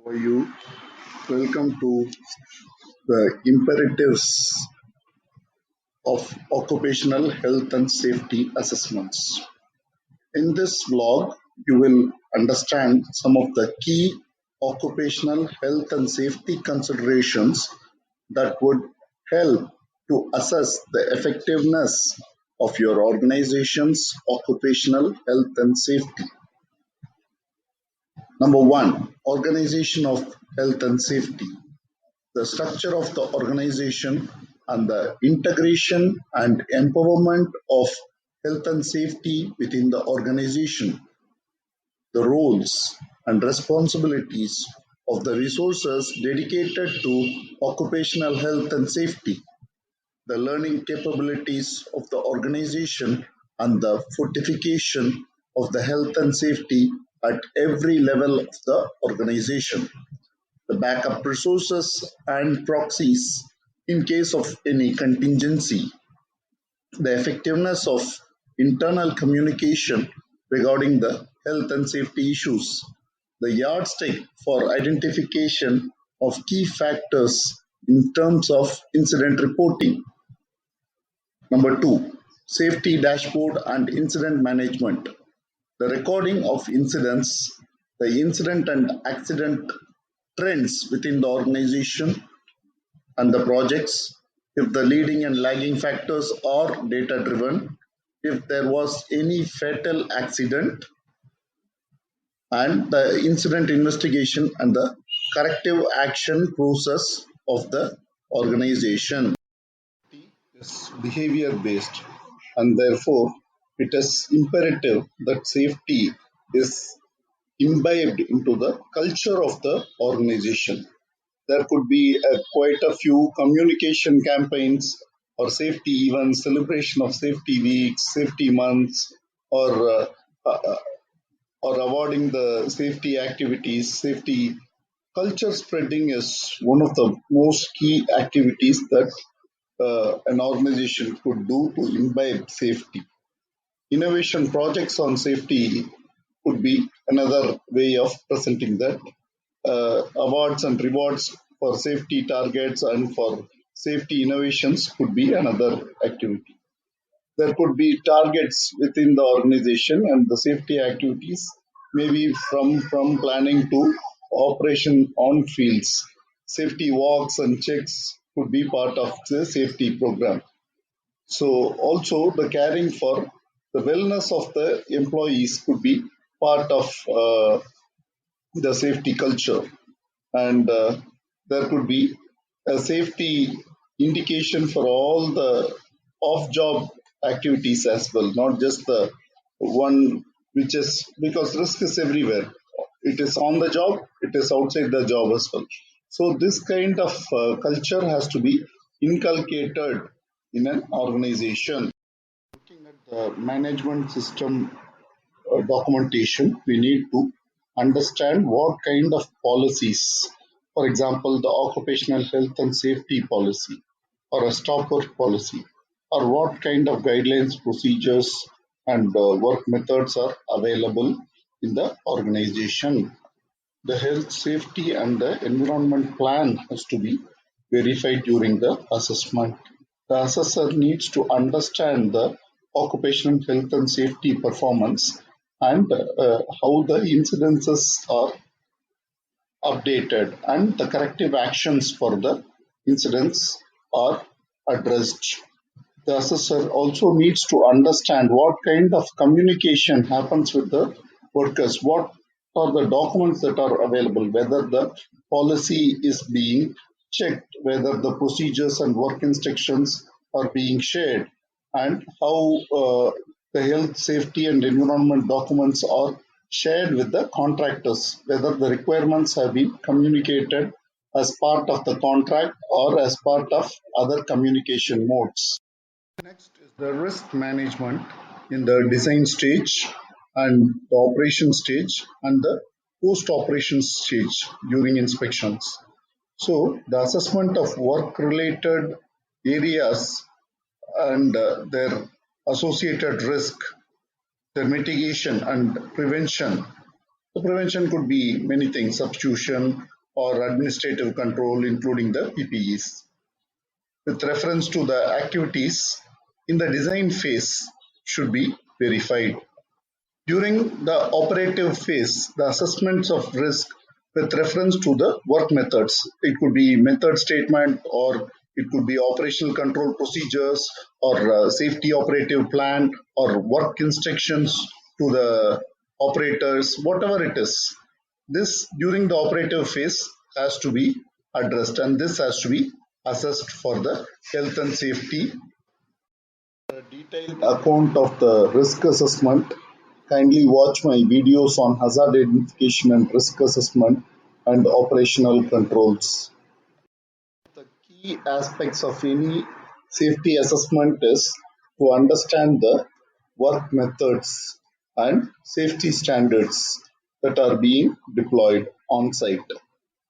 How are you? Welcome to the imperatives of occupational health and safety assessments. In this vlog, you will understand some of the key occupational health and safety considerations that would help to assess the effectiveness of your organization's occupational health and safety. Number one, organization of health and safety. The structure of the organization and the integration and empowerment of health and safety within the organization, the roles and responsibilities of the resources dedicated to occupational health and safety, the learning capabilities of the organization, and the fortification of the health and safety at every level of the organization, the backup resources and proxies in case of any contingency, the effectiveness of internal communication regarding the health and safety issues, the yardstick for identification of key factors in terms of incident reporting. Number two, safety dashboard and incident management. The recording of incidents, the incident and accident trends within the organization and the projects, if the leading and lagging factors are data driven, if there was any fatal accident, and the incident investigation and the corrective action process of the organization is behavior based, and therefore it is imperative that safety is imbibed into the culture of the organization. There could be quite a few communication campaigns or safety events, celebration of safety weeks, safety months, or uh, or awarding the safety activities. Safety culture spreading is one of the most key activities that an organization could do to imbibe safety. Innovation projects on safety could be another way of presenting that. Awards and rewards for safety targets and for safety innovations could be another activity. There could be targets within the organization, and the safety activities maybe from planning to operation on fields. Safety walks and checks could be part of the safety program. So also the caring for the wellness of the employees could be part of the safety culture, and there could be a safety indication for all the off-job activities as well, not just the one which is, because risk is everywhere. It is on the job, it is outside the job as well. So this kind of culture has to be inculcated in an organization. Looking at the management system documentation, we need to understand what kind of policies, for example, the occupational health and safety policy or a stop work policy, or what kind of guidelines, procedures, and work methods are available in the organization. The health, safety, and the environment plan has to be verified during the assessment. The assessor needs to understand the occupational health and safety performance and how the incidences are updated and the corrective actions for the incidents are addressed. The assessor also needs to understand what kind of communication happens with the workers, what are the documents that are available, whether the policy is being checked, whether the procedures and work instructions are being shared, and how the health, safety, and environment documents are shared with the contractors, whether the requirements have been communicated as part of the contract or as part of other communication modes. Next is the risk management in the design stage and the operation stage and the post-operation stage during inspections. So the assessment of work-related areas and their associated risk, their mitigation and prevention. The prevention could be many things: substitution, or administrative control, including the PPEs. With reference to the activities in the design phase should be verified. During the operative phase, the assessments of risk with reference to the work methods, it could be method statement or it could be operational control procedures or safety operative plan or work instructions to the operators, whatever it is. This during the operative phase has to be addressed and this has to be assessed for the health and safety. A detailed account of the risk assessment, kindly watch my videos on hazard identification and risk assessment and operational controls. The key aspects of any safety assessment is to understand the work methods and safety standards that are being deployed on site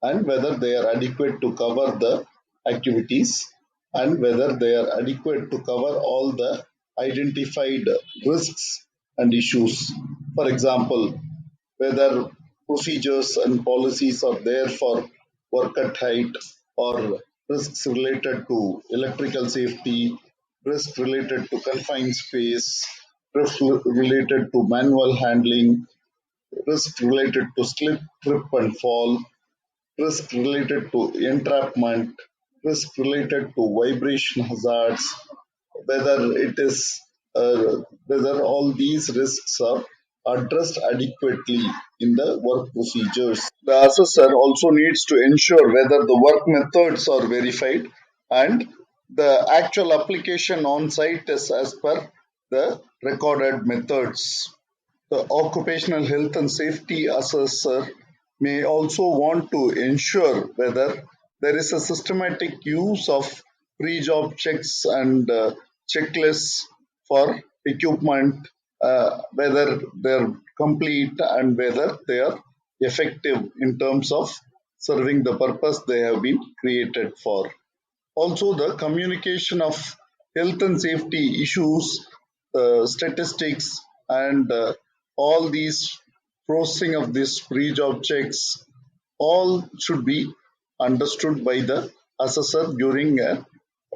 and whether they are adequate to cover the activities and whether they are adequate to cover all the identified risks and issues. For example, whether procedures and policies are there for work at height or risks related to electrical safety, risk related to confined space, risk related to manual handling, risk related to slip, trip and fall, risk related to entrapment, risk related to vibration hazards, whether it is whether all these risks are addressed adequately in the work procedures. The assessor also needs to ensure whether the work methods are verified and the actual application on site is as per the recorded methods. The occupational health and safety assessor may also want to ensure whether there is a systematic use of pre-job checks and checklists for equipment, whether they're complete and whether they are effective in terms of serving the purpose they have been created for. Also, the communication of health and safety issues, statistics, and all these processing of these pre-job checks, all should be understood by the assessor during a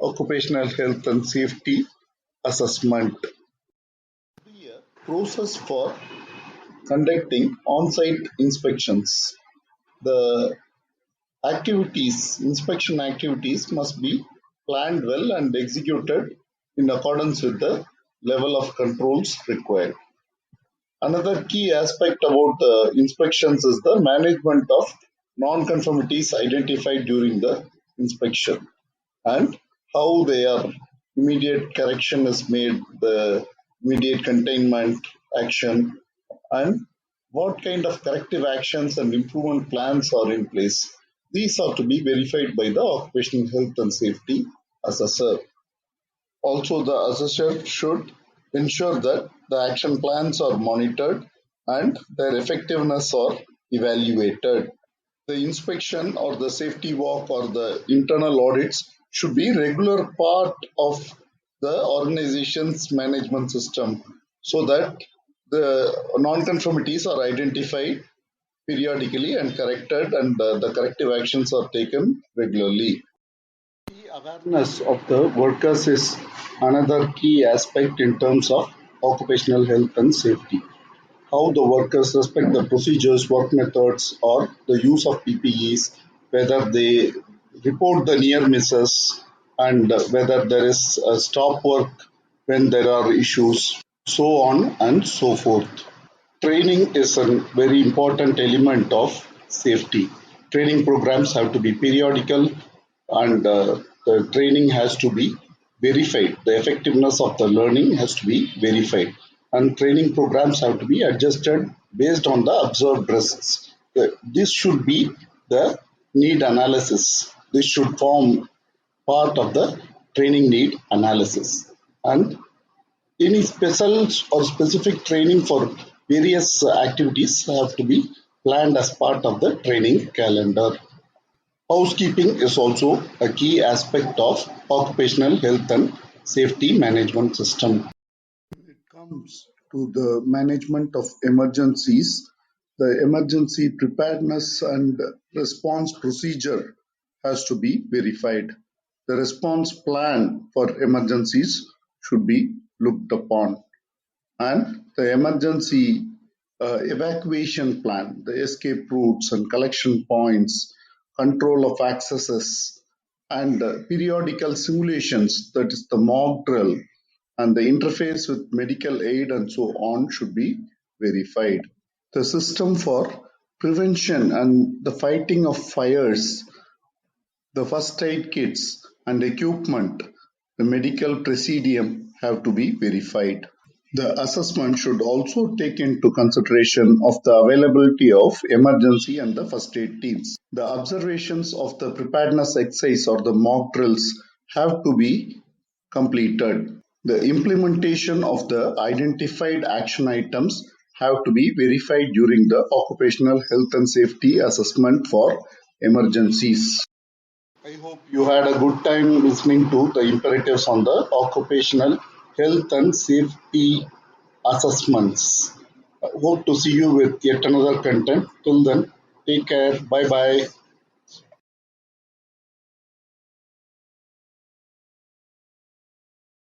occupational health and safety assessment. Be a process for conducting on-site inspections. The inspection activities must be planned well and executed in accordance with the level of controls required. Another key aspect about the inspections is the management of non-conformities identified during the inspection and how their immediate correction is made, the immediate containment action, and what kind of corrective actions and improvement plans are in place. These are to be verified by the occupational health and safety assessor. Also, the assessor should ensure that the action plans are monitored and their effectiveness are evaluated. The inspection or the safety walk or the internal audits should be regular part of the organization's management system so that the non-conformities are identified periodically and corrected and the corrective actions are taken regularly. The awareness of the workers is another key aspect in terms of occupational health and safety. How the workers respect the procedures, work methods, or the use of PPEs, whether they report the near misses, and whether there is a stop work when there are issues, so on and so forth. Training is a very important element of safety. Training programs have to be periodical and the training has to be verified. The effectiveness of the learning has to be verified. And training programs have to be adjusted based on the observed risks. This should be the need analysis. This should form part of the training need analysis. And any special or specific training for various activities have to be planned as part of the training calendar. Housekeeping is also a key aspect of occupational health and safety management system. When it comes to the management of emergencies, The emergency preparedness and response procedure has to be verified. The response plan for emergencies should be looked upon, and the emergency evacuation plan, the escape routes and collection points, control of accesses, and periodical simulations, that is the mock drill, and the interface with medical aid and so on should be verified. The system for prevention and the fighting of fires, the first aid kits and equipment, the medical presidium have to be verified. The assessment should also take into consideration of the availability of emergency and the first aid teams. The observations of the preparedness exercise or the mock drills have to be completed. The implementation of the identified action items have to be verified during the occupational health and safety assessment for emergencies. I hope you had a good time listening to the imperatives on the occupational health and safety assessments. I hope to see you with yet another content. Till then, take care. Bye bye.